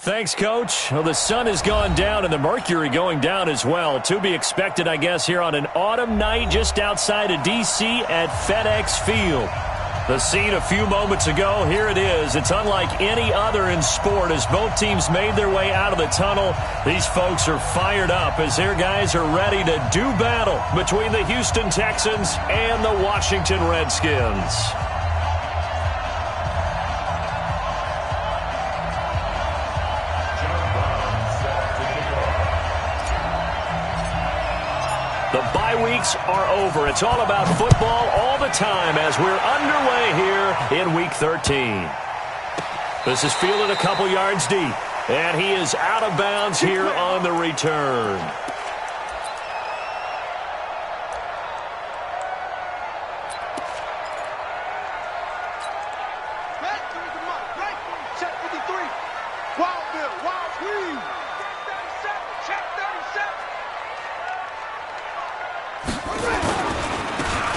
Thanks, Coach. Well, the sun has gone down and the mercury going down as well. To be expected, I guess, here on an autumn night just outside of D.C. at FedEx Field. The scene a few moments ago, here it is. It's unlike any other in sport as both teams made their way out of the tunnel. These folks are fired up as their guys are ready to do battle between the Houston Texans and the Washington Redskins. The bye weeks are over. It's all about football all the time as we're underway here in Week 13. This is fielded a couple yards deep, and he is out of bounds here on the return.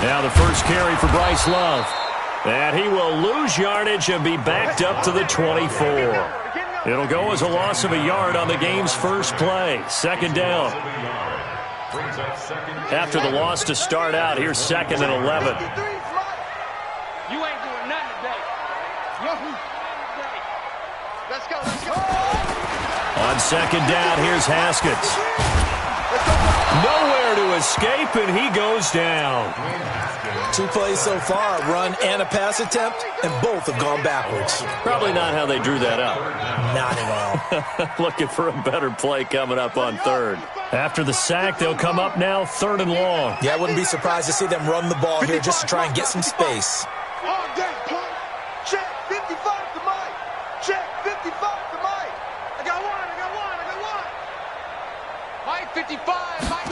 Now the first carry for Bryce Love. And he will lose yardage and be backed up to the 24. It'll go as a loss of a yard on the game's first play. Second down. After the loss to start out, here's 2nd and 11. You ain't doing nothing today. Let's go, let's go. On second down, here's Haskins. Nowhere to escape, and he goes down. 2 plays so far, a run and a pass attempt, and both have gone backwards. Probably not how they drew that up. Not at all. Looking for a better play coming up on third. After the sack, they'll come up now 3rd and long. Yeah, I wouldn't be surprised to see them run the ball here just to try and get some space. Check 55 to Mike. Check 55 to Mike. I got one. Mike 55, Mike.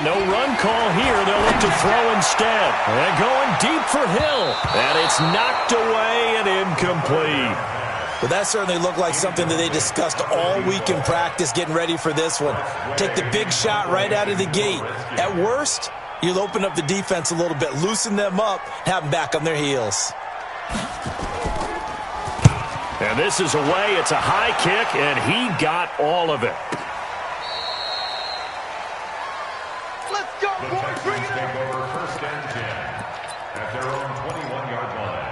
No run call here. They'll look to throw instead. And going deep for Hill. And it's knocked away and incomplete. Well, that certainly looked like something that they discussed all week in practice getting ready for this one. Take the big shot right out of the gate. At worst, you'll open up the defense a little bit, loosen them up, have them back on their heels. And this is away. It's a high kick, and he got all of it. Let's go, boys. Bring it take over 1st and 10 at their own 21-yard line.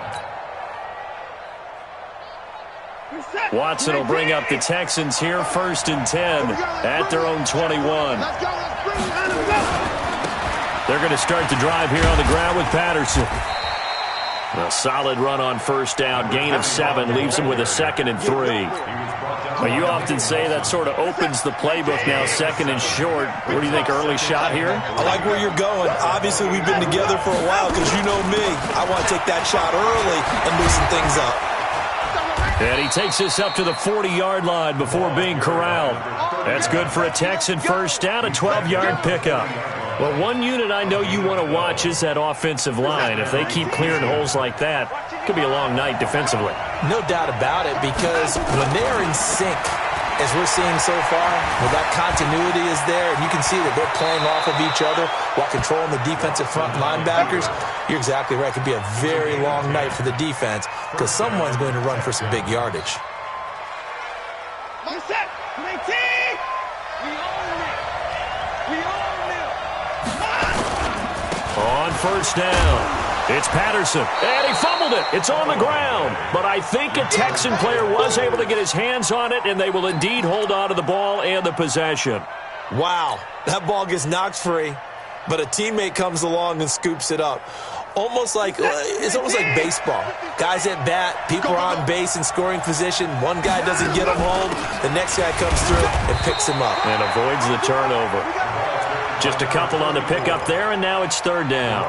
Watson will bring up the Texans here 1st and 10 at their own 21. They're going to start the drive here on the ground with Patterson. A solid run on 1st down. Gain of 7 leaves him with a 2nd and 3. Well, you often say that sort of opens the playbook now, 2nd and short. What do you think, early shot here? I like where you're going. Obviously, we've been together for a while because you know me. I want to take that shot early and loosen things up. And he takes this up to the 40-yard line before being corralled. That's good for a Texan 1st down, a 12-yard pickup. Well, one unit I know you want to watch is that offensive line. If they keep clearing holes like that, it could be a long night defensively. No doubt about it, because when they're in sync, as we're seeing so far, where that continuity is there, and you can see that they're playing off of each other while controlling the defensive front linebackers, you're exactly right. It could be a very long night for the defense because someone's going to run for some big yardage. On 1st down, it's Patterson, and he fumbled it. It's on the ground, but I think a Texan player was able to get his hands on it, and they will indeed hold on to the ball and the possession. Wow, that ball gets knocked free, but a teammate comes along and scoops it up. It's almost like baseball. Guys at bat, people are on base in scoring position. One guy doesn't get him home, the next guy comes through and picks him up. And avoids the turnover. Just a couple on the pickup there, and now it's 3rd down.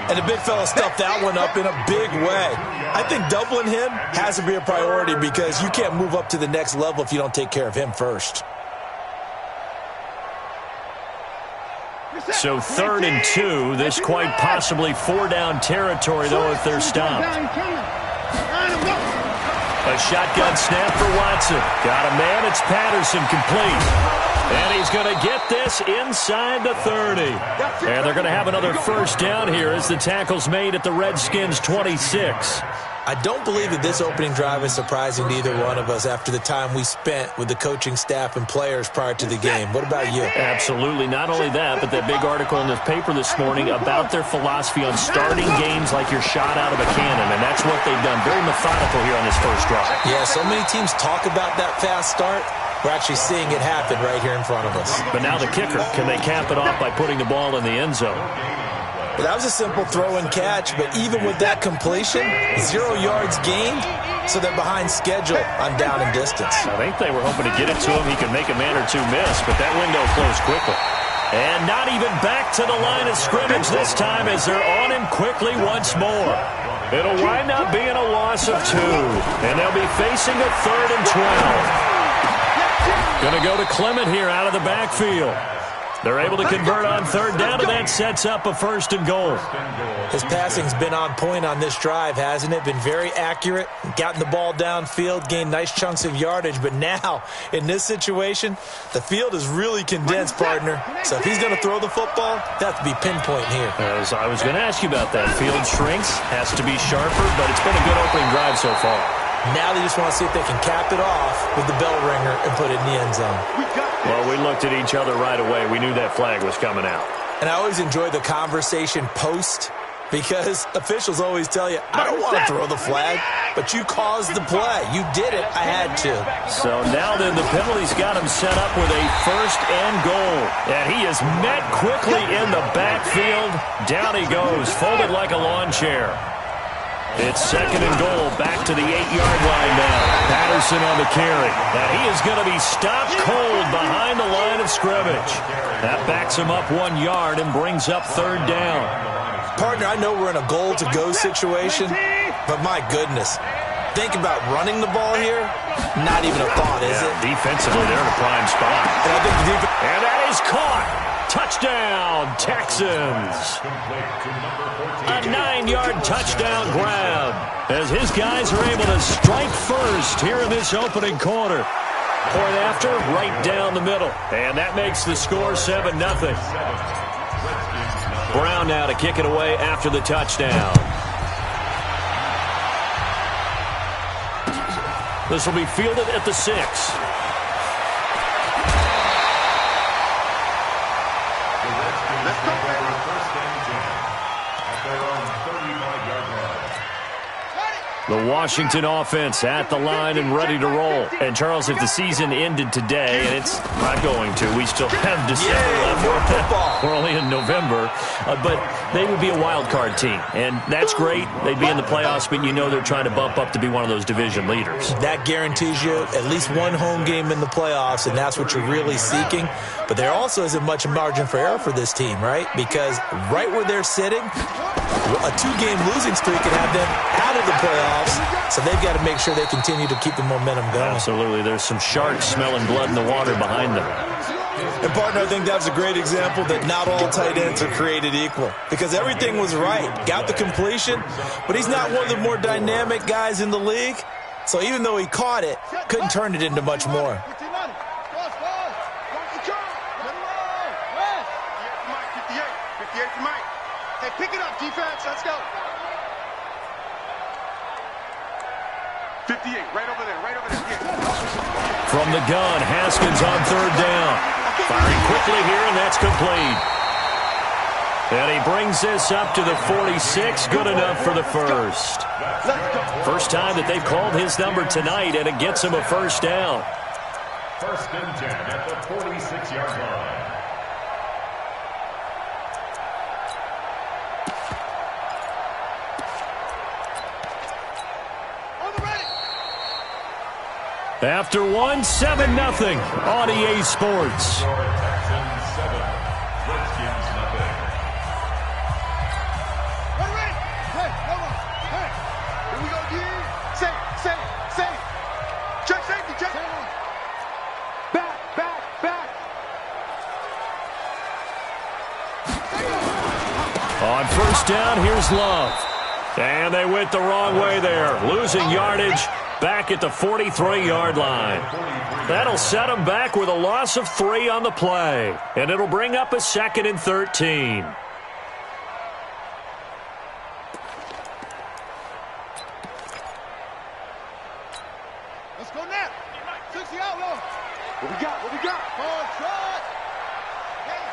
And the big fella stuffed that one up in a big way. I think doubling him has to be a priority because you can't move up to the next level if you don't take care of him first. So 3rd and 2, this quite possibly 4-down territory, though, if they're stopped. A shotgun snap for Watson. Got a man, it's Patterson, complete. And he's going to get this inside the 30. And they're going to have another 1st down here as the tackle's made at the Redskins' 26. I don't believe that this opening drive is surprising to either one of us after the time we spent with the coaching staff and players prior to the game. What about you? Absolutely. Not only that, but that big article in the paper this morning about their philosophy on starting games like you're shot out of a cannon, and that's what they've done. Very methodical here on this first drive. Yeah, so many teams talk about that fast start. We're actually seeing it happen right here in front of us. But now the kicker. Can they cap it off by putting the ball in the end zone? Well, that was a simple throw and catch, but even with that completion, 0 yards gained, so they're behind schedule on down and distance. I think they were hoping to get it to him. He could make a man or two miss, but that window closed quickly. And not even back to the line of scrimmage this time as they're on him quickly once more. It'll wind up being a loss of 2, and they'll be facing a 3rd and 12. Going to go to Clement here out of the backfield. They're able to convert on 3rd down, and that sets up a 1st and goal. His passing's been on point on this drive, hasn't it? Been very accurate, gotten the ball downfield, gained nice chunks of yardage. But now, in this situation, the field is really condensed, partner. So if he's going to throw the football, that has to be pinpoint here. As I was going to ask you about that. Field shrinks, has to be sharper, but it's been a good opening drive so far. Now they just want to see if they can cap it off with the bell ringer and put it in the end zone. Well, we looked at each other right away. We knew that flag was coming out. And I always enjoy the conversation post because officials always tell you, I don't want to throw the flag, but you caused the play. You did it. I had to. So now then the penalty's got him set up with a 1st and goal. And he is met quickly in the backfield. Down he goes, folded like a lawn chair. It's 2nd and goal, back to the 8-yard line now. Patterson on the carry. Now he is going to be stopped cold behind the line of scrimmage. That backs him up 1 yard and brings up 3rd down. Partner, I know we're in a goal-to-go situation, but my goodness. Think about running the ball here. Not even a thought, is it? Defensively, they're in a prime spot. And I think the defense... And that is caught. Touchdown, Texans. A 9-yard touchdown grab as his guys are able to strike first here in this opening quarter. Point after, right down the middle. And that makes the score 7-0. Brown now to kick it away after the touchdown. This will be fielded at the 6. The Washington offense at the line and ready to roll. And, Charles, if the season ended today, and it's not going to, we still have December left. We're only in November. But they would be a wild card team. And that's great. They'd be in the playoffs, but you know they're trying to bump up to be one of those division leaders. That guarantees you at least one home game in the playoffs, and that's what you're really seeking. But there also isn't much margin for error for this team, right? Because right where they're sitting, a 2-game losing streak could have them out of the playoffs, so they've got to make sure they continue to keep the momentum going. Absolutely. There's some sharks smelling blood in the water behind them. And, partner, I think that's a great example that not all tight ends are created equal because everything was right. Got the completion, but he's not one of the more dynamic guys in the league, so even though he caught it, couldn't turn it into much more. 58 for Mike. Hey, pick it up, defense. Let's go. 58, right over there, right over there. Yeah. From the gun, Haskins on 3rd down. Firing quickly here, and that's complete. And he brings this up to the 46. Good enough for the 1st. First time that they've called his number tonight, and it gets him a 1st down. 1st and 10 at the 46-yard line. After 1, 7-0 on EA Sports. Texans 7, Redskins 0. Hey, hold on. Hey, here we go again. Safe. Check safety, check. Back. On 1st down, here's Love. And they went the wrong way there, losing yardage. Back at the 43-yard line. That'll set them back with a loss of 3 on the play. And it'll bring up a 2nd and 13. Let's go now. 60 out, low. What we got? What we got? Hard shot.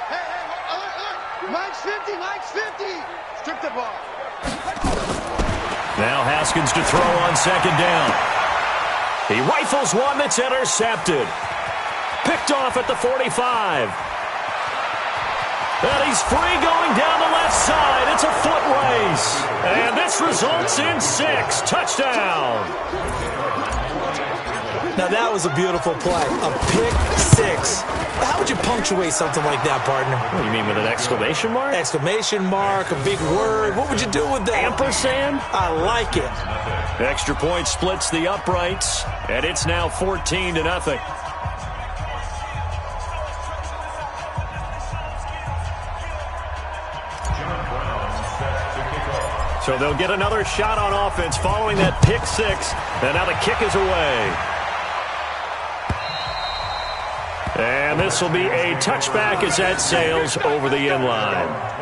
Hey, alert. Mike's 50, Mike's 50. Strip the ball. Now Haskins to throw on second down. He rifles one that's intercepted. Picked off at the 45. And he's free going down the left side. It's a foot race. And this results in 6. Touchdown. Now, that was a beautiful play. A pick 6. How would you punctuate something like that, partner? What do you mean, with an exclamation mark? Exclamation mark, a big word. What would you do with that? Ampersand? I like it. Extra point splits the uprights, and it's now 14-0. So they'll get another shot on offense following that pick 6, and now the kick is away. And this will be a touchback as that sails over the end line.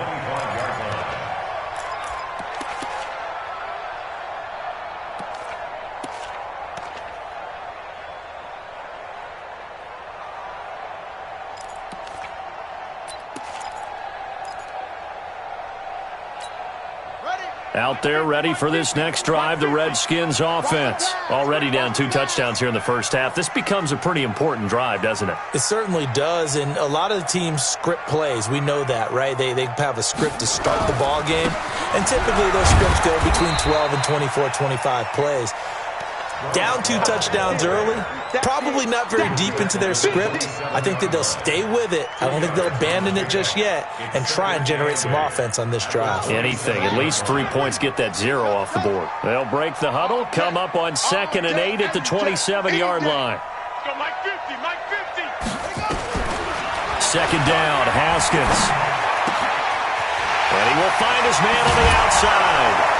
Out there ready for this next drive, the Redskins offense. Already down 2 touchdowns here in the first half. This becomes a pretty important drive, doesn't it? It certainly does, and a lot of the teams script plays. We know that, right? They have a script to start the ball game, and typically those scripts go between 12 and 24, 25 plays. Down 2 touchdowns early, probably not very deep into their script. I think that they'll stay with it. I don't think they'll abandon it just yet and try and generate some offense on this drive. Anything. At least 3 points get that 0 off the board. They'll break the huddle, come up on 2nd and 8 at the 27-yard line. Go Mike 50, Mike 50. Second down, Haskins. And he will find his man on the outside.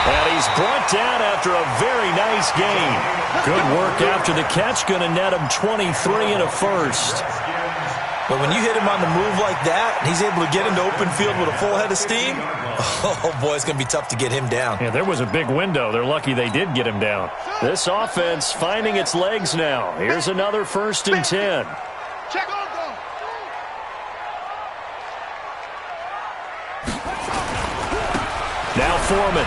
And he's brought down after a very nice gain. Good work after the catch. Going to net him 23 and a first. But when you hit him on the move like that, and he's able to get into open field with a full head of steam, oh, boy, it's going to be tough to get him down. Yeah, there was a big window. They're lucky they did get him down. This offense finding its legs now. Here's another 1st and 10. Check on go. Now Foreman.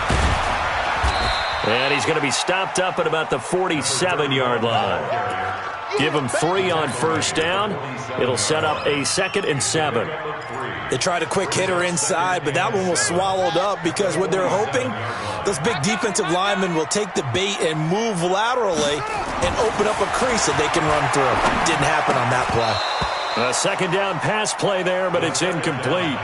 And he's going to be stopped up at about the 47-yard line. Give him 3 on 1st down. It'll set up a 2nd and 7. They tried a quick hitter inside, but that one was swallowed up because what they're hoping, those big defensive linemen will take the bait and move laterally and open up a crease that they can run through. Didn't happen on that play. A 2nd down pass play there, but it's incomplete.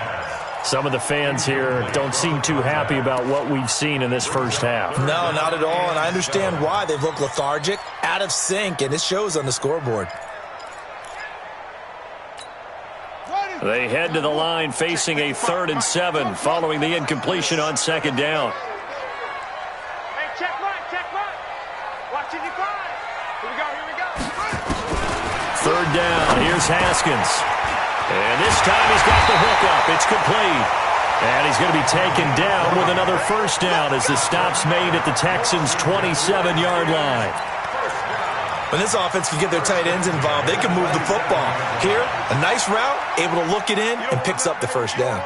Some of the fans here don't seem too happy about what we've seen in this first half. No, not at all, and I understand why. They've looked lethargic, out of sync, and it shows on the scoreboard. They head to the line facing a 3rd and 7 following the incompletion on 2nd down. Hey, check Mike. Watch it, you find. Here we go. 3rd down, here's Haskins. And this time he's got the hook up. It's complete. And he's going to be taken down with another 1st down as the stop's made at the Texans' 27-yard line. When this offense can get their tight ends involved, they can move the football. Here, a nice route, able to look it in, and picks up the 1st down.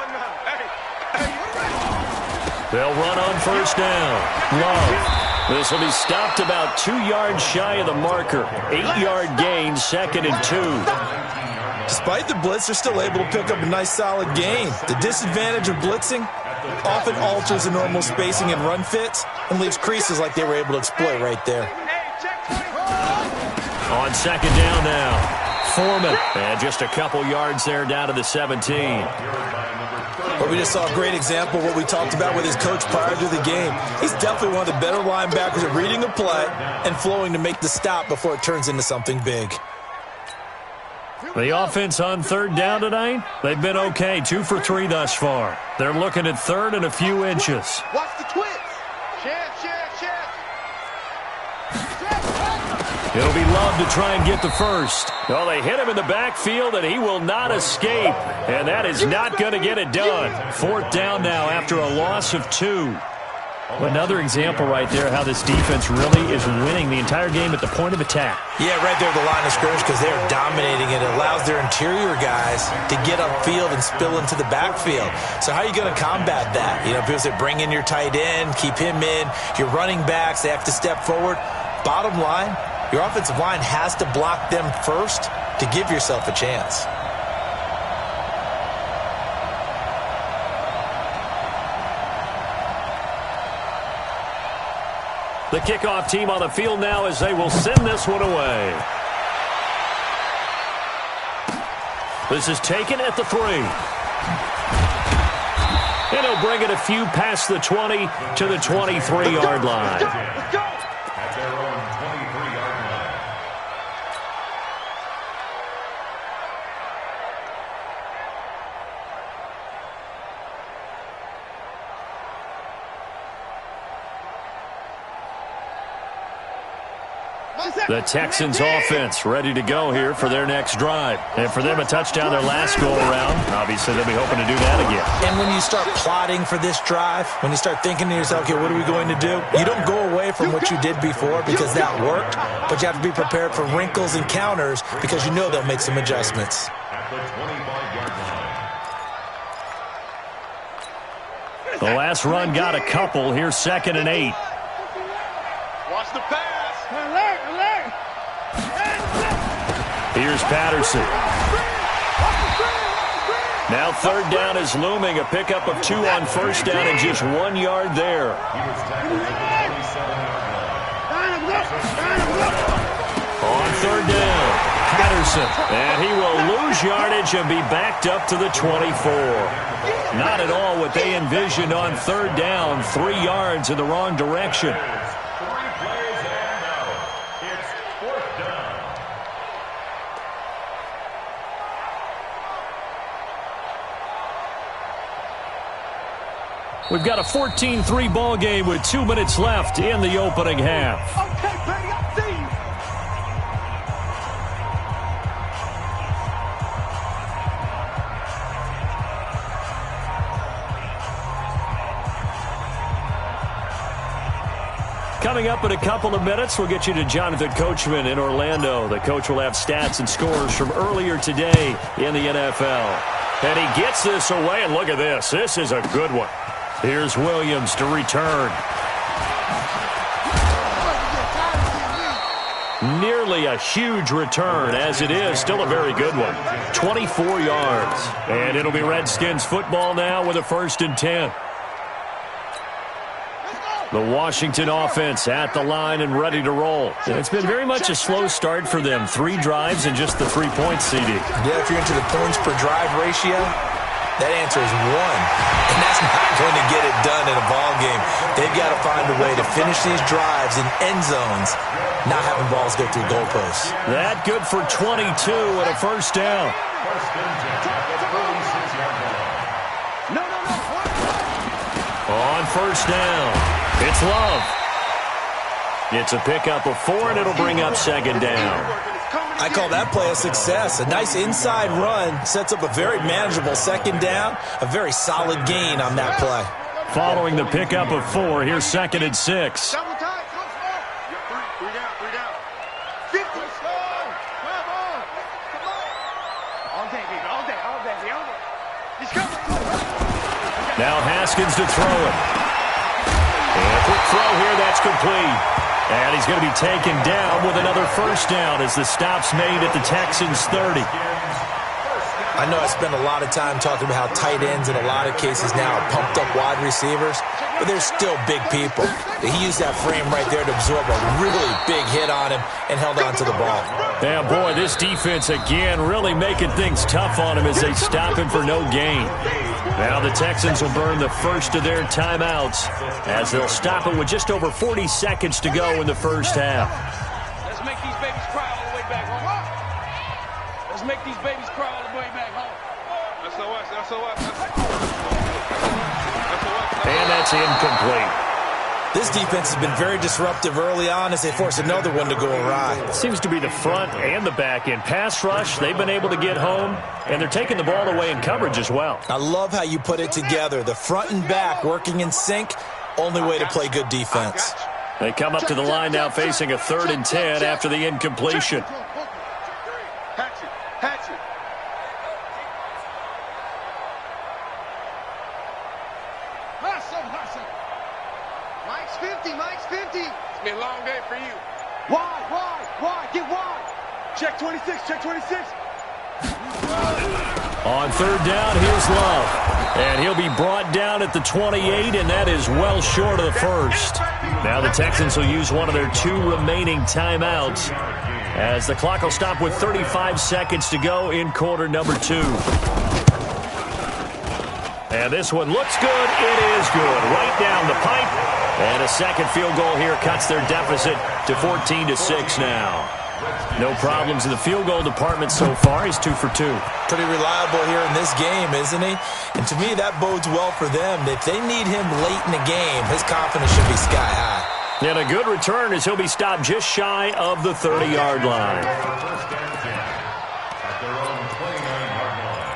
They'll run on 1st down. Love. This will be stopped about 2 yards shy of the marker. 8-yard gain, 2nd and 2. Despite the blitz, they're still able to pick up a nice solid gain. The disadvantage of blitzing often alters the normal spacing and run fits and leaves creases like they were able to exploit right there. On 2nd down now, Foreman. And just a couple yards there down to the 17. But we just saw a great example of what we talked about with his coach prior to the game. He's definitely one of the better linebackers at reading a play and flowing to make the stop before it turns into something big. The offense on 3rd down tonight, they've been okay, 2 for 3 thus far. They're looking at 3rd and a few inches. Watch the twist. It'll be Love to try and get the 1st. Well, they hit him in the backfield, and he will not escape. And that is not going to get it done. 4th down now after a loss of 2. Another example right there how this defense really is winning the entire game at the point of attack. Yeah, right there at the line of scrimmage because they're dominating it. It allows their interior guys to get upfield and spill into the backfield. So how are you going to combat that? You know, people say bring in your tight end, keep him in. Your running backs, they have to step forward. Bottom line, your offensive line has to block them first to give yourself a chance. The kickoff team on the field now as they will send this one away. This is taken at the 3. And he'll bring it a few past the 20 to the 23-yard line. At their own 23-yard line. The Texans offense ready to go here for their next drive. And for them, a touchdown their last go-around. Obviously, they'll be hoping to do that again. And when you start plotting for this drive, when you start thinking to yourself, okay, what are we going to do? You don't go away from what you did before because that worked, but you have to be prepared for wrinkles and counters because you know they'll make some adjustments. At the 25-yard line. The last run got a couple. Here's 2nd and 8. Watch the pass. Here's Patterson. Now 3rd down is looming. A pickup of 2 on 1st down and just 1 yard there. He was tackled at the 27-yard line. On 3rd down, Patterson. And he will lose yardage and be backed up to the 24. Not at all what they envisioned on 3rd down. 3 yards in the wrong direction. 3 plays and out. It's 4th down. We've got a 14-3 ball game with 2 minutes left in the opening half. Okay, Petty, I see you. Coming up in a couple of minutes, we'll get you to Jonathan Coachman in Orlando. The coach will have stats and scores from earlier today in the NFL. And he gets this away, and look at this. This is a good one. Here's Williams to return. Nearly a huge return, as it is. Still a very good one. 24 yards. And it'll be Redskins football now with a 1st and 10. The Washington offense at the line and ready to roll. It's been very much a slow start for them. 3 drives and just the 3 points, CD. Yeah, if you're into the points per drive ratio, that answer is 1. And that's not going to get it done in a ball game. They've got to find a way to finish these drives in end zones, not having balls go through goalposts. That good for 22 and a 1st down. 1st and 10 at the 36-yard line. No. On 1st down, it's Love. It's a pickup of 4, and it'll bring up 2nd down. I call that play a success. A nice inside run sets up a very manageable 2nd down. A very solid gain on that play. Following the pickup of 4, here's 2nd and 6. Double time. Come on. 3 down. 50. Come on. All day, baby. All day. He's coming. Now Haskins to throw it. And a quick throw here, that's complete. And he's going to be taken down with another 1st down as the stop's made at the Texans' 30. I know I spend a lot of time talking about how tight ends in a lot of cases now are pumped up wide receivers, but they're still big people. He used that frame right there to absorb a really big hit on him and held on to the ball. Yeah, boy, this defense again really making things tough on him as they stop him for no gain. Now the Texans will burn the first of their timeouts as they'll stop it with just over 40 seconds to go in the 1st half. Let's make these babies cry all the way back home. Let's make these babies cry all the way back home. SOS. And that's incomplete. This defense has been very disruptive early on as they force another one to go awry. Seems to be the front and the back end. Pass rush, they've been able to get home, and they're taking the ball away in coverage as well. I love how you put it together. The front and back working in sync. Only way to play good defense. They come up to the line now facing a 3rd and 10 after the incompletion. Hatch it. Hustle. Mike's 50. It's been a long day for you. Wide. Get wide. Check 26. On 3rd down, here's Love. And he'll be brought down at the 28, and that is well short of the first. Now the Texans will use one of their 2 remaining timeouts as the clock will stop with 35 seconds to go in quarter number 2. And this one looks good. It is good. Right down the pipe. And a second field goal here cuts their deficit to 14-6 now. No problems in the field goal department so far. He's 2 for 2. Pretty reliable here in this game, isn't he? And to me, that bodes well for them. If they need him late in the game, his confidence should be sky high. And a good return as he'll be stopped just shy of the 30-yard line. First down 10 at their own 29-yard line.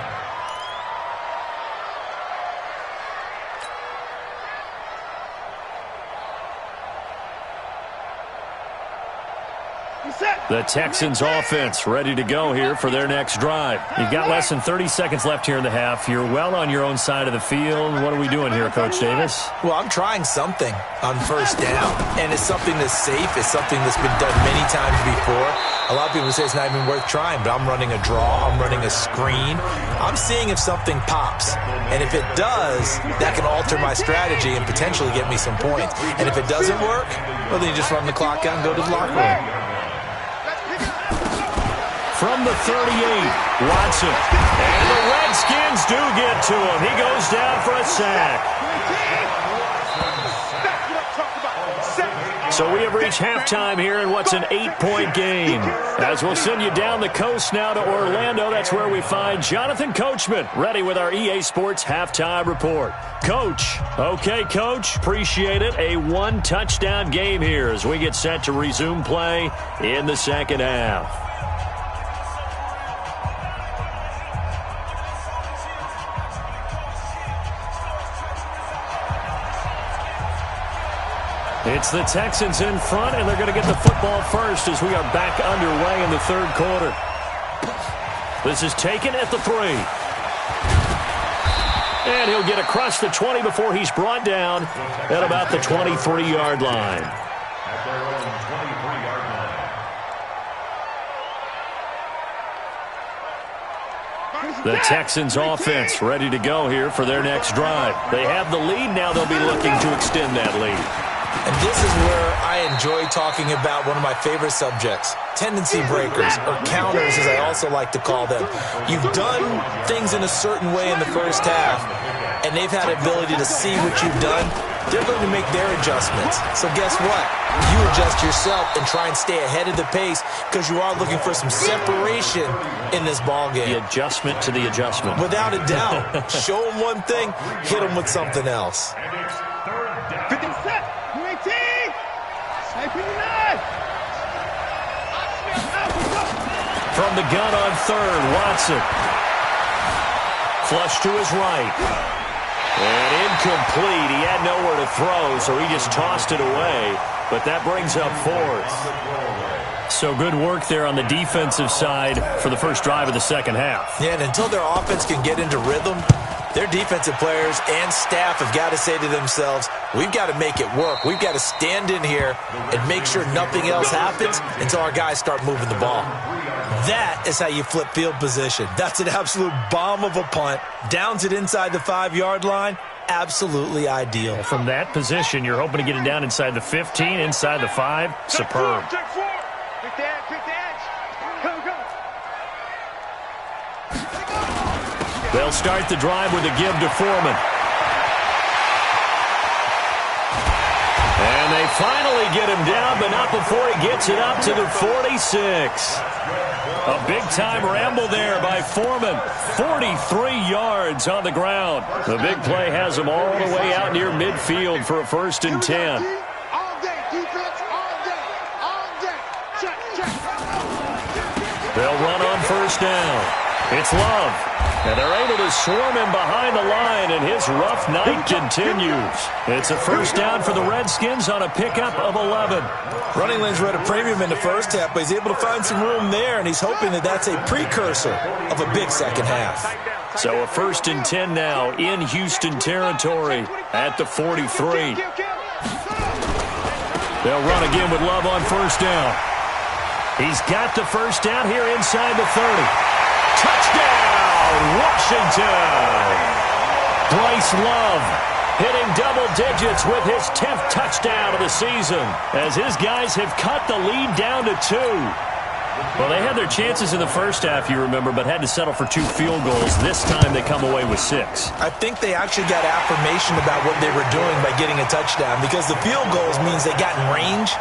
The Texans offense ready to go here for their next drive. You've got less than 30 seconds left here in the half. You're well on your own side of the field. What are we doing here, Coach Davis? Well, I'm trying something on first down, and it's something that's safe. It's something that's been done many times before. A lot of people say it's not even worth trying, but I'm running a draw. I'm running a screen. I'm seeing if something pops, and if it does, that can alter my strategy and potentially get me some points. And if it doesn't work, well, then you just run the clock out and go to the locker room. From the 38, Watson. And the Redskins do get to him. He goes down for a sack. So we have reached halftime here in what's an 8-point game. As we'll send you down the coast now to Orlando, that's where we find Jonathan Coachman, ready with our EA Sports halftime report. Coach. Okay, Coach. Appreciate it. A 1-touchdown game here as we get set to resume play in the second half. It's the Texans in front, and they're going to get the football first as we are back underway in the 3rd quarter. This is taken at the 3. And he'll get across the 20 before he's brought down at about the 23-yard line. At their own 23-yard line. The Texans offense ready to go here for their next drive. They have the lead. Now they'll be looking to extend that lead. And this is where I enjoy talking about one of my favorite subjects, tendency breakers, or counters as I also like to call them. You've done things in a certain way in the first half, and they've had the ability to see what you've done. They're going to make their adjustments. So guess what? You adjust yourself and try and stay ahead of the pace because you are looking for some separation in this ball game. The adjustment to the adjustment. Without a doubt. Show them one thing, hit them with something else. And it's 3rd down. 50 set. 19. Sniping the knife. From the gun on 3rd, Watson. Flush to his right. And incomplete. He had nowhere to throw, so he just tossed it away. But that brings up 4th. So good work there on the defensive side for the first drive of the second half. Yeah, and until their offense can get into rhythm, their defensive players and staff have got to say to themselves, we've got to make it work. We've got to stand in here and make sure nothing else happens until our guys start moving the ball. That is how you flip field position. That's an absolute bomb of a punt. Downs it inside the 5-yard line. Absolutely ideal. From that position, you're hoping to get it down inside the 15, inside the 5. Superb. Pick the edge. Go. They'll start the drive with a give to Foreman. And they finally get him down, but not before he gets it up to the 46. A big-time ramble there by Foreman. 43 yards on the ground. The big play has him all the way out near midfield for a 1st and 10. All day, defense, all day. Check. They'll run on 1st down. It's Love. And they're able to swarm him behind the line, and his rough night continues. It's a first down for the Redskins on a pickup of 11. Running lanes were at a premium in the first half, but he's able to find some room there, and he's hoping that that's a precursor of a big second half. So a 1st and 10 now in Houston territory at the 43. They'll run again with Love on first down. He's got the first down here inside the 30. Touchdown, Washington! Bryce Love hitting double digits with his 10th touchdown of the season as his guys have cut the lead down to 2. Well, they had their chances in the first half, you remember, but had to settle for 2 field goals. This time they come away with 6. I think they actually got affirmation about what they were doing by getting a touchdown, because the field goals means they got in range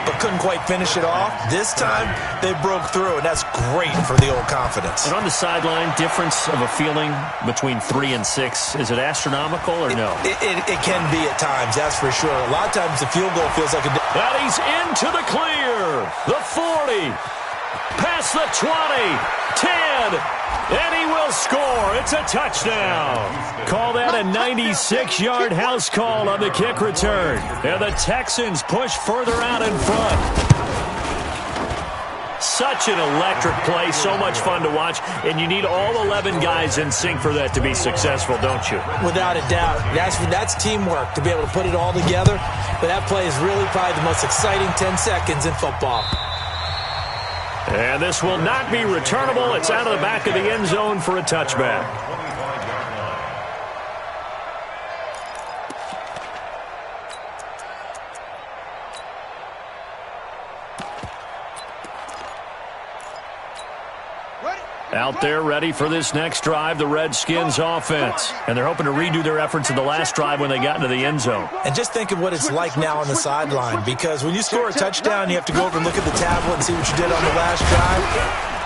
but couldn't quite finish it off. This time they broke through, and that's great for the old confidence. And on the sideline, difference of a feeling between 3 and 6, is it astronomical or no? It can be at times, that's for sure. A lot of times the field goal feels like a... And he's into the clear. The 40. Past the 20, 10, and he will score. It's a touchdown. Call that a 96-yard house call on the kick return. And the Texans push further out in front. Such an electric play, so much fun to watch, and you need all 11 guys in sync for that to be successful, don't you? Without a doubt. That's teamwork to be able to put it all together, but that play is really probably the most exciting 10 seconds in football. And this will not be returnable. It's out of the back of the end zone for a touchback. Out there ready for this next drive, the Redskins offense. And they're hoping to redo their efforts in the last drive when they got into the end zone. And just think of what it's like now on the sideline, because when you score a touchdown, you have to go over and look at the tablet and see what you did on the last drive.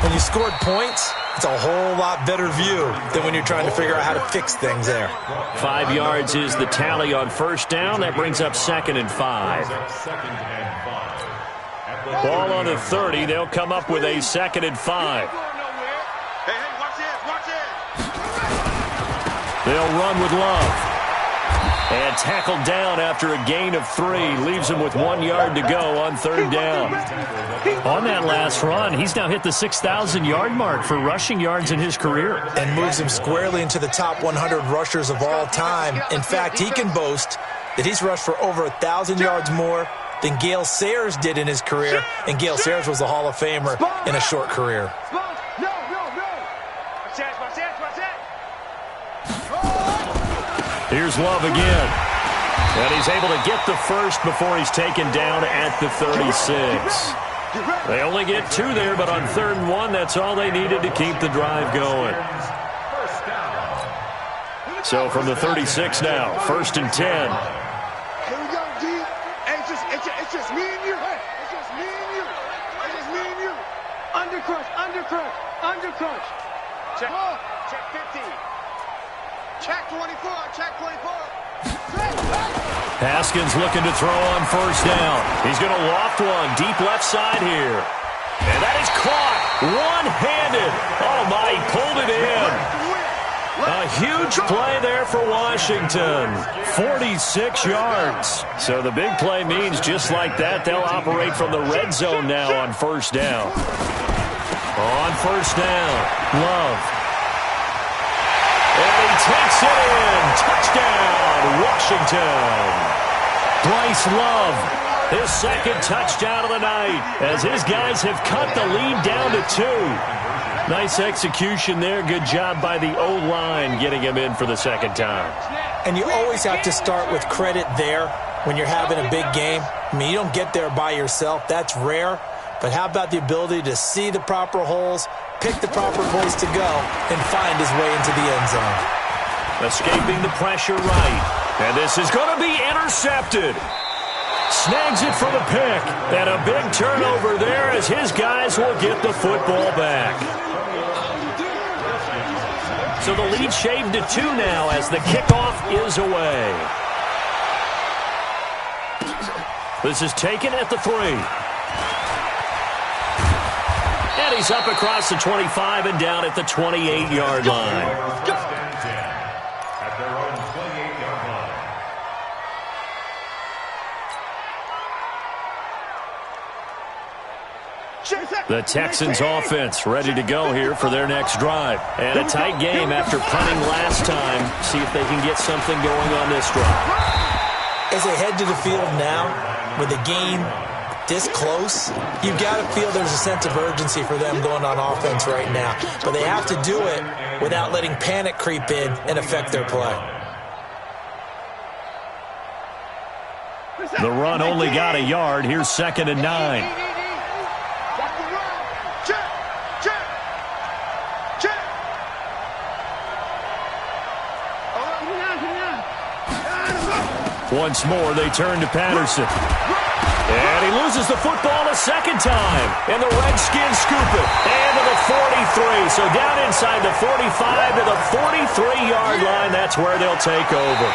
When you scored points, it's a whole lot better view than when you're trying to figure out how to fix things there. 5 yards is the tally on first down. That brings up 2nd and 5. Ball on the 30. They'll come up with a 2nd and 5. Hey, watch this. They'll run with Love. And tackled down after a gain of 3. Leaves him with 1 yard to go on 3rd down. On that last run, he's now hit the 6,000-yard mark for rushing yards in his career. And moves him squarely into the top 100 rushers of all time. In fact, he can boast that he's rushed for over 1,000 yards more than Gale Sayers did in his career. And Gale Sayers was a Hall of Famer in a short career. Here's Love again. And he's able to get the first before he's taken down at the 36. They only get 2 there, but on 3rd and 1, that's all they needed to keep the drive going. So from the 36 now, 1st and 10. Here we go, D. Hey, it's just me and you. It's just me and you. It's just me and you. Undercrunch. Check 15. Check 24. Haskins looking to throw on first down. He's going to loft one deep left side here. And that is caught one-handed. Oh, my, he pulled it in. A huge play there for Washington. 46 yards. So the big play means just like that, they'll operate from the red zone now on first down. On first down, Love. And he takes it in. Touchdown, Washington. Bryce Love, his 2nd touchdown of the night, as his guys have cut the lead down to 2. Nice execution there. Good job by the O-line getting him in for the 2nd time. And you always have to start with credit there when you're having a big game. I mean, you don't get there by yourself. That's rare. But how about the ability to see the proper holes, pick the proper place to go, and find his way into the end zone? Escaping the pressure right. And this is going to be intercepted. Snags it for the pick. And a big turnover there as his guys will get the football back. So the lead shaved to 2 now as the kickoff is away. This is taken at the 3. And And he's up across the 25 and down at the 28-yard line. At their own 28-yard line. The Texans offense ready to go here for their next drive. And a tight game after punting last time. See if they can get something going on this drive. As they head to the field now, with the game this close, you've got to feel there's a sense of urgency for them going on offense right now. But they have to do it without letting panic creep in and affect their play. The run only got a yard. Here's 2nd and 9. Once more, they turn to Patterson. And he loses the football a second time. And the Redskins scoop it. And to the 43. So down inside the 45 to the 43-yard line. That's where they'll take over.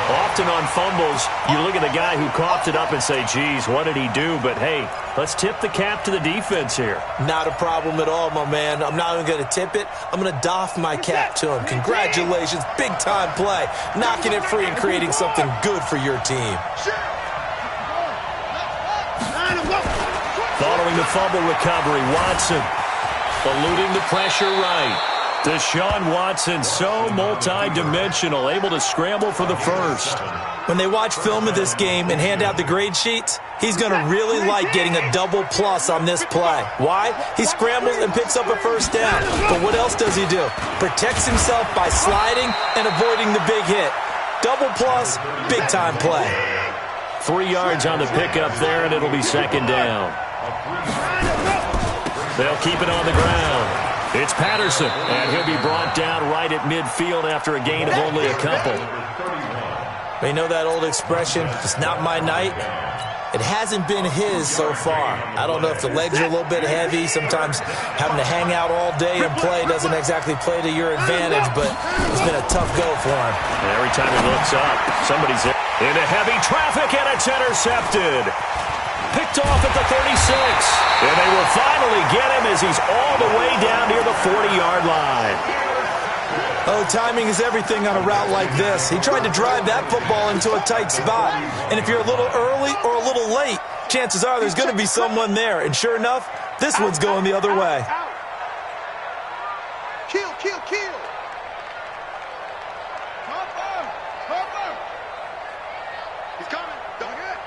Often on fumbles, you look at the guy who coughed it up and say, geez, what did he do? But, hey, let's tip the cap to the defense here. Not a problem at all, my man. I'm not even going to tip it. I'm going to doff my cap to him. Congratulations. Big-time play. Knocking it free and creating something good for your team. Following the fumble recovery, Watson eluding the pressure right. Deshaun Watson, so multi-dimensional, able to scramble for the first. When they watch film of this game and hand out the grade sheets, he's going to really like getting a double plus on this play. Why? He scrambles and picks up a first down. But what else does he do? Protects himself by sliding and avoiding the big hit. Double plus, big-time play. 3 yards on the pickup there, and it'll be 2nd down. They'll keep it on the ground. It's Patterson, and he'll be brought down right at midfield after a gain of only a couple. You know that old expression, it's not my night? It hasn't been his so far. I don't know if the legs are a little bit heavy. Sometimes having to hang out all day and play doesn't exactly play to your advantage, but it's been a tough go for him. And every time he looks up, somebody's into heavy traffic, and it's intercepted. Picked off at the 36. And they will finally get him as he's all the way down near the 40-yard line. Oh, timing is everything on a route like this. He tried to drive that football into a tight spot. And if you're a little early or a little late, chances are there's going to be someone there. And sure enough, this one's going the other way. Kill, kill, kill. Cover. He's coming. Double it.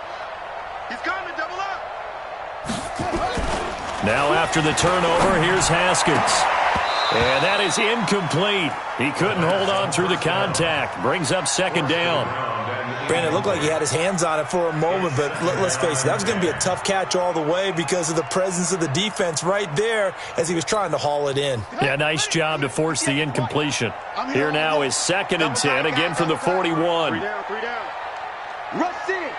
He's coming. Double up. Now after the turnover, here's Haskins. And that is incomplete. He couldn't hold on through the contact. Brings up 2nd down. Brandon, it looked like he had his hands on it for a moment, but let's face it, that was going to be a tough catch all the way because of the presence of the defense right there as he was trying to haul it in. Yeah, nice job to force the incompletion. Here now is 2nd and 10, again from the 41. 3 down. Rush in.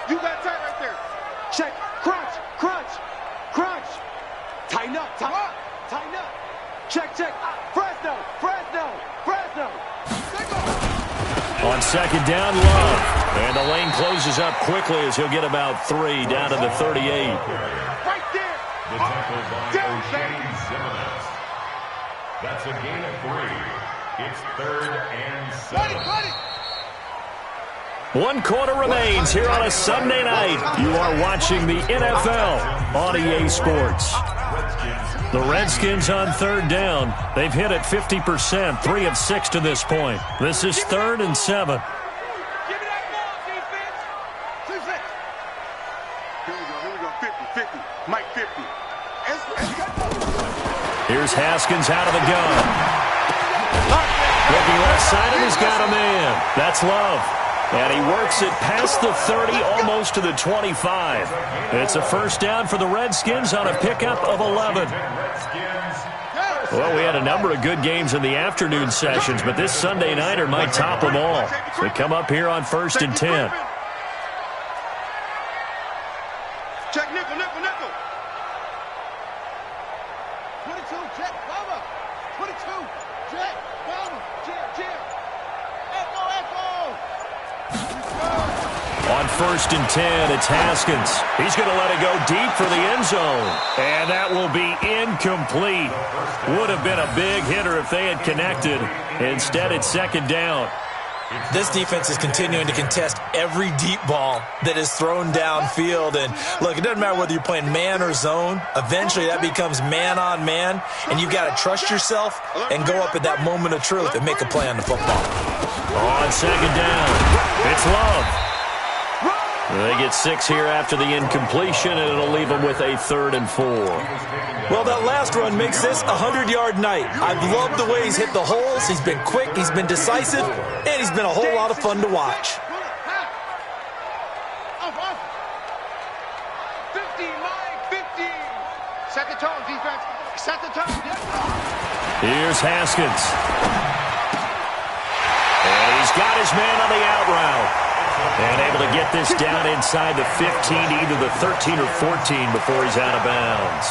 You got tight right there. Check. Crunch. Tighten up. Check. Fresno. On 2nd down, Love. And the lane closes up quickly as he'll get about 3 down to the 38. Right there. The tackle by O'Shea Zimmerman. That's a gain of 3. It's 3rd and 7. 1 quarter remains here on a Sunday night. You are watching the NFL on EA Sports. The Redskins on 3rd down. They've hit it 50%, 3 of 6 to this point. This is 3rd and 7. Give me that ball, defense. Here we go. 50. Mike 50. Here's Haskins out of the gun. Looking left side, and he's got a man. That's Love. And he works it past the 30, almost to the 25. It's a first down for the Redskins on a pickup of 11. Well, we had a number of good games in the afternoon sessions, but this Sunday nighter might top them all. We come up here on 1st and 10. Check nickel. 22, check, cover. 22, check, cover. Check. Echo. On 1st and 10, it's Haskins. He's going to let it go deep for the end zone. And that will be incomplete. Would have been a big hitter if they had connected. Instead, it's 2nd down. This defense is continuing to contest every deep ball that is thrown downfield. And, look, it doesn't matter whether you're playing man or zone. Eventually, that becomes man-on-man, and you've got to trust yourself and go up at that moment of truth and make a play on the football. On 2nd down, it's Love. They get 6 here after the incompletion, and it'll leave them with a 3rd and 4. Well, that last run makes this a 100-yard night. I've loved the way he's hit the holes. He's been quick, he's been decisive, and he's been a whole lot of fun to watch. 15, Mike, 15. Set the tone, defense. Set the tone. Here's Haskins. And he's got his man on the out route. And able to get this down inside the 15, either the 13 or 14 before he's out of bounds.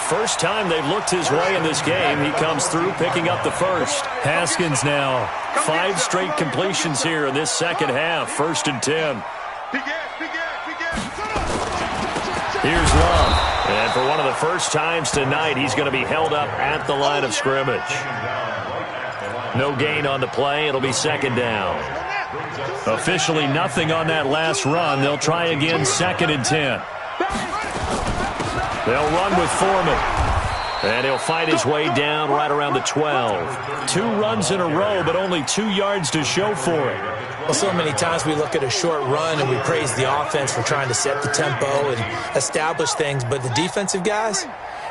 First time they've looked his way in this game. He comes through picking up the first. Haskins now. 5 straight completions here in this second half. 1st and 10. Here's Love. And for one of the first times tonight, he's going to be held up at the line of scrimmage. No gain on the play. It'll be 2nd down. Officially nothing on that last run. They'll try again 2nd and 10. They'll run with Foreman. And he'll fight his way down right around the 12. 2 runs in a row, but only 2 yards to show for it. Well, so many times we look at a short run and we praise the offense for trying to set the tempo and establish things, but the defensive guys,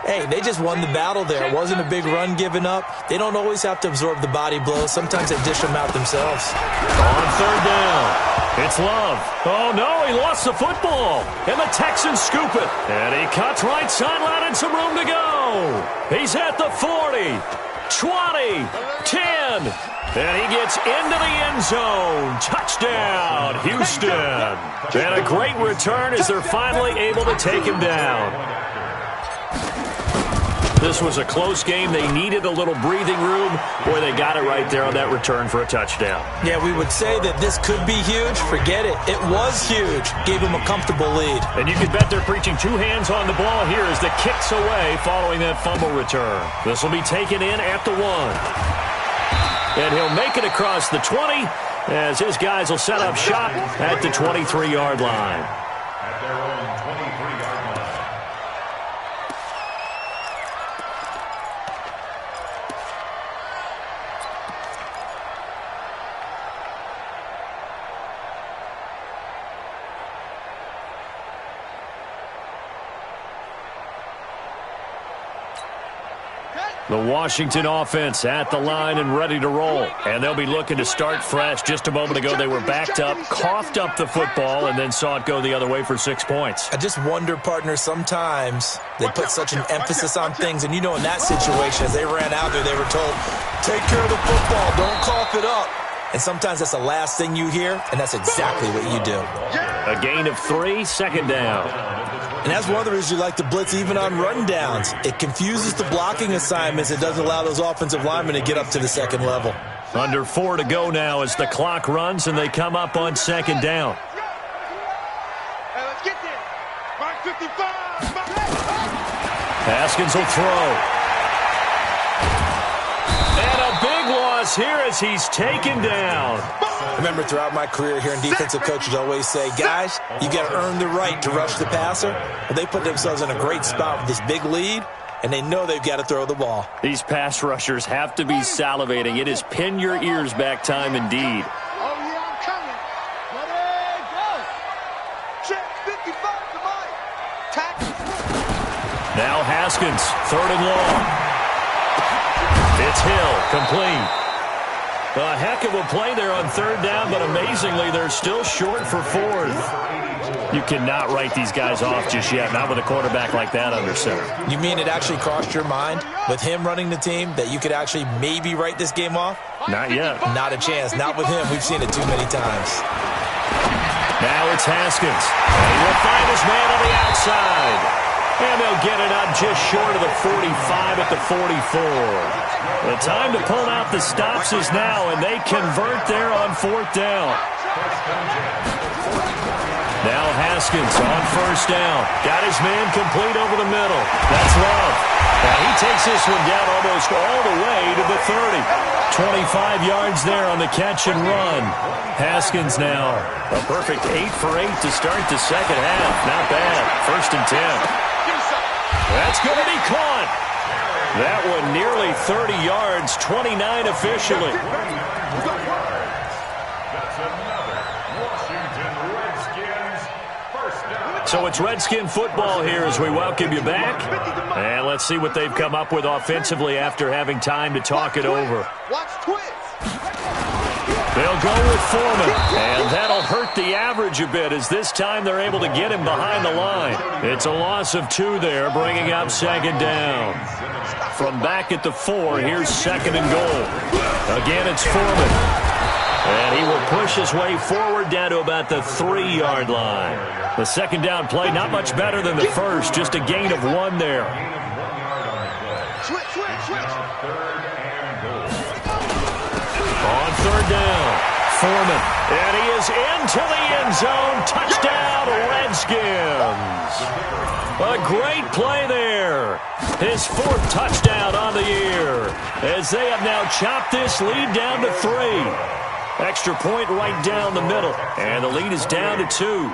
hey, they just won the battle there. It wasn't a big run given up. They don't always have to absorb the body blows. Sometimes they dish them out themselves. On 3rd down, it's Love. Oh, no, he lost the football. And the Texans scoop it. And he cuts right sideline and some room to go. He's at the 40, 20, 10. And he gets into the end zone. Touchdown, Houston. And a great return as they're finally able to take him down. This was a close game. They needed a little breathing room. Boy, they got it right there on that return for a touchdown. Yeah, we would say that this could be huge. Forget it. It was huge. Gave him a comfortable lead. And you can bet they're preaching 2 hands on the ball here as the kick's away following that fumble return. This will be taken in at the 1. And he'll make it across the 20 as his guys will set up shop at the 23-yard line. At their own 23-yard line. The Washington offense at the line and ready to roll. And they'll be looking to start fresh. Just a moment ago, they were backed up, coughed up the football, and then saw it go the other way for 6 points. I just wonder, partner, sometimes they put such an emphasis on things. And, you know, in that situation, as they ran out there, they were told, take care of the football, don't cough it up. And sometimes that's the last thing you hear, and that's exactly what you do. A gain of 3, 2nd down. And that's one of the reasons you like to blitz even on rundowns. It confuses the blocking assignments. It doesn't allow those offensive linemen to get up to the 2nd level. Under 4 to go now as the clock runs and they come up on 2nd down. Hey, let's get there. Mark 55. Haskins will throw. And a big loss here as he's taken down. I remember throughout my career hearing defensive coaches always say, guys, you got to earn the right to rush the passer. Well, they put themselves in a great spot with this big lead, and they know they've got to throw the ball. These pass rushers have to be salivating. It is pin your ears back time indeed. Oh, yeah, I'm coming. Ready, go. Check 55 to Mike. Tackle. Now Haskins, 3rd and long. It's Hill, complete. A heck of a play there on 3rd down, but amazingly, they're still short for 4th. You cannot write these guys off just yet, not with a quarterback like that under center. You mean it actually crossed your mind with him running the team that you could actually maybe write this game off? Not yet. Not a chance. Not with him. We've seen it too many times. Now it's Haskins. He will find his man on the outside. And they'll get it up just short of the 45 at the 44. The time to pull out the stops is now, and they convert there on 4th down. Now Haskins on 1st down. Got his man complete over the middle. That's Love. And he takes this one down almost all the way to the 30. 25 yards there on the catch and run. Haskins now a perfect 8 for 8 to start the second half. Not bad. 1st and 10. That's going to be caught. That one nearly 30 yards, 29 officially. So it's Redskin football here as we welcome you back. And let's see what they've come up with offensively after having time to talk it over. Watch twist. They'll go with Foreman, and that'll hurt the average a bit as this time they're able to get him behind the line. It's a loss of 2 there, bringing up 2nd down. From back at the 4, here's 2nd and goal. Again, it's Foreman. And he will push his way forward down to about the 3-yard line. The 2nd down play, not much better than the first, just a gain of 1 there. On 3rd down, Foreman. And he is into the end zone. Touchdown, Redskins. A great play there. His 4th touchdown on the year as they have now chopped this lead down to 3. Extra point right down the middle. And the lead is down to 2.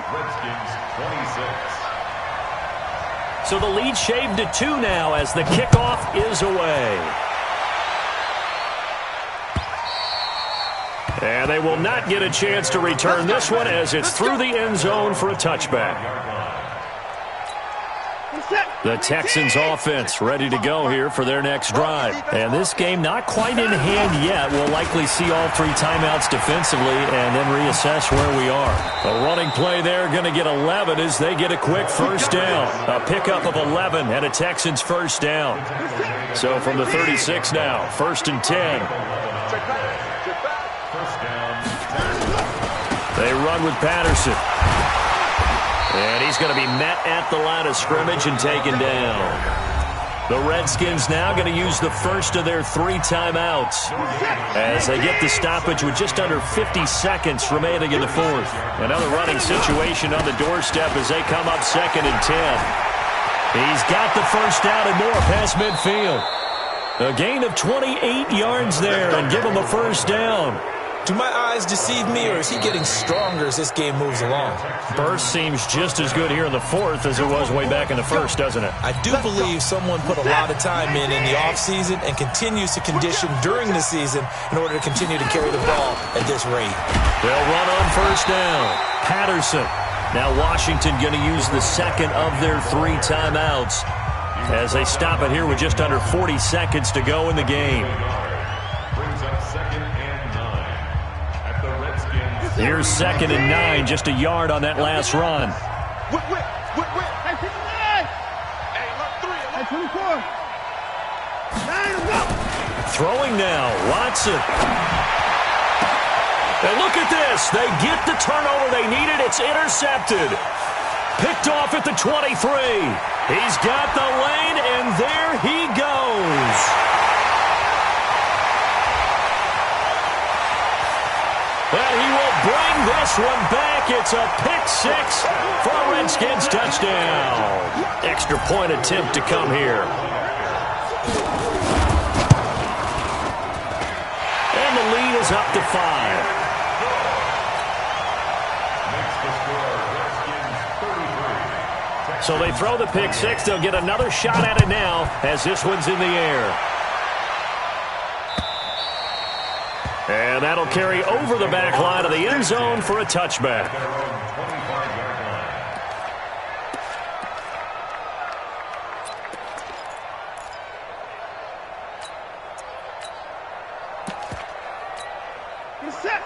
So the lead shaved to 2 now as the kickoff is away. And they will not get a chance to return this one as it's through the end zone for a touchback. The Texans offense ready to go here for their next drive. And this game not quite in hand yet. We'll likely see all 3 timeouts defensively and then reassess where we are. A running play there, going to get 11 as they get a quick 1st down. A pickup of 11 and a Texans 1st down. So from the 36 now, 1st and 10. They run with Patterson. And he's going to be met at the line of scrimmage and taken down. The Redskins now going to use the first of their 3 timeouts as they get the stoppage with just under 50 seconds remaining in the 4th. Another running situation on the doorstep as they come up 2nd and 10. He's got the 1st down and more past midfield. A gain of 28 yards there and give him a 1st down. Do my eyes deceive me, or is he getting stronger as this game moves along? Burst seems just as good here in the 4th as it was way back in the 1st, doesn't it? I do believe someone put a lot of time in the offseason and continues to condition during the season in order to continue to carry the ball at this rate. They'll run on 1st down. Patterson. Now Washington going to use the 2nd of their 3 timeouts as they stop it here with just under 40 seconds to go in the game. Here's 2nd and 9, just a yard on that last run. Throwing now, Watson. And look at this. They get the turnover they needed. It's intercepted. Picked off at the 23. He's got the lane, and there he goes. Well, he will bring this one back. It's a pick 6 for a Redskins touchdown. Extra point attempt to come here. And the lead is up to 5. So they throw the pick 6. They'll get another shot at it now as this one's in the air. And that'll carry over the back line of the end zone for a touchback.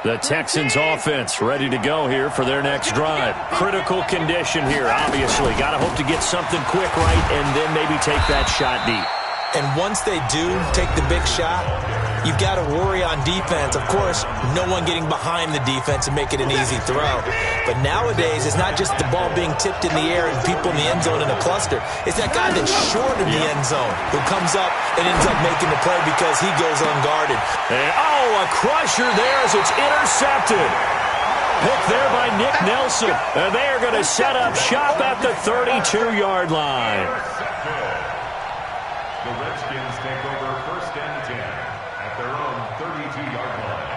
The Texans offense ready to go here for their next drive. Critical condition here, obviously. Got to hope to get something quick right and then maybe take that shot deep. And once they do take the big shot, you've got to worry on defense. Of course, no one getting behind the defense and make it an easy throw. But nowadays, it's not just the ball being tipped in the air and people in the end zone in a cluster. It's that guy that's short of the end zone who comes up and ends up making the play because he goes unguarded. And, a crusher there as it's intercepted. Picked there by Nick Nelson. And they are going to set up shop at the 32-yard line. The Redskins take over 1st and 10 at their own 32-yard line.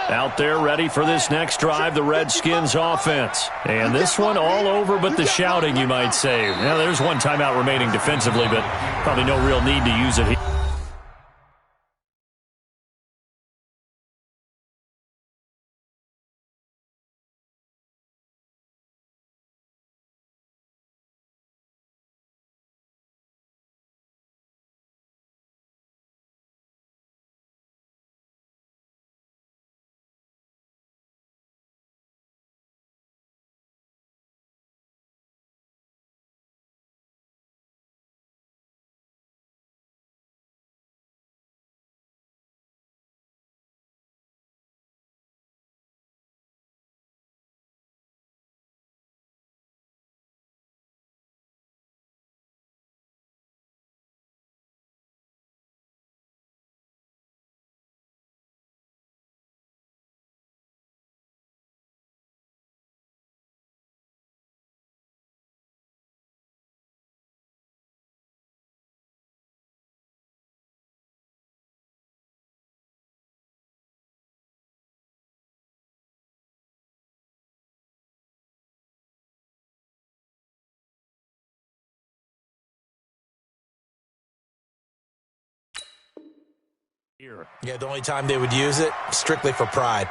Out there ready for this next drive, the Redskins offense. And this one all over but the shouting, you might say. Now, there's one timeout remaining defensively, but probably no real need to use it here. Yeah, the only time they would use it, strictly for pride.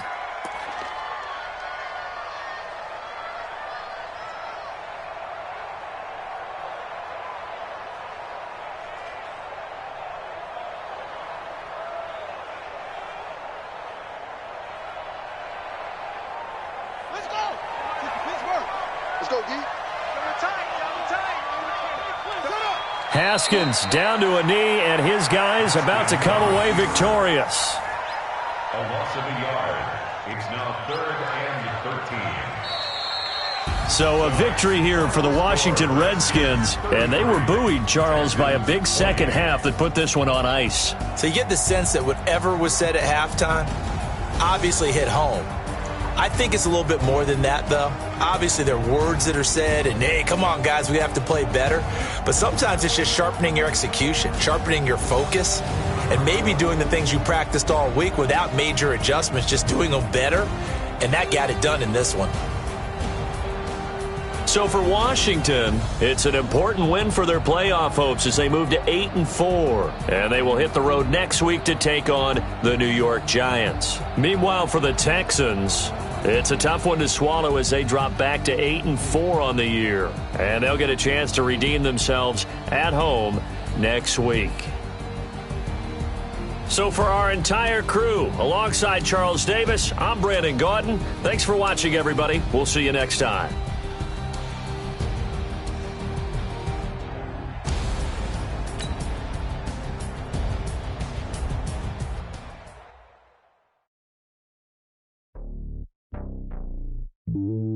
Let's go. Pittsburgh. Let's go, D. Haskins down to a knee, and his guys about to come away victorious. A loss of a yard. It's now 3rd and 13. So a victory here for the Washington Redskins, and they were buoyed, Charles, by a big second half that put this one on ice. So you get the sense that whatever was said at halftime obviously hit home. I think it's a little bit more than that, though. Obviously, there are words that are said, and, hey, come on, guys, we have to play better. But sometimes it's just sharpening your execution, sharpening your focus, and maybe doing the things you practiced all week without major adjustments, just doing them better. And that got it done in this one. So for Washington, it's an important win for their playoff hopes as they move to 8-4. And they will hit the road next week to take on the New York Giants. Meanwhile, for the Texans, it's a tough one to swallow as they drop back to 8-4 on the year. And they'll get a chance to redeem themselves at home next week. So for our entire crew, alongside Charles Davis, I'm Brandon Gaudin. Thanks for watching, everybody. We'll see you next time. You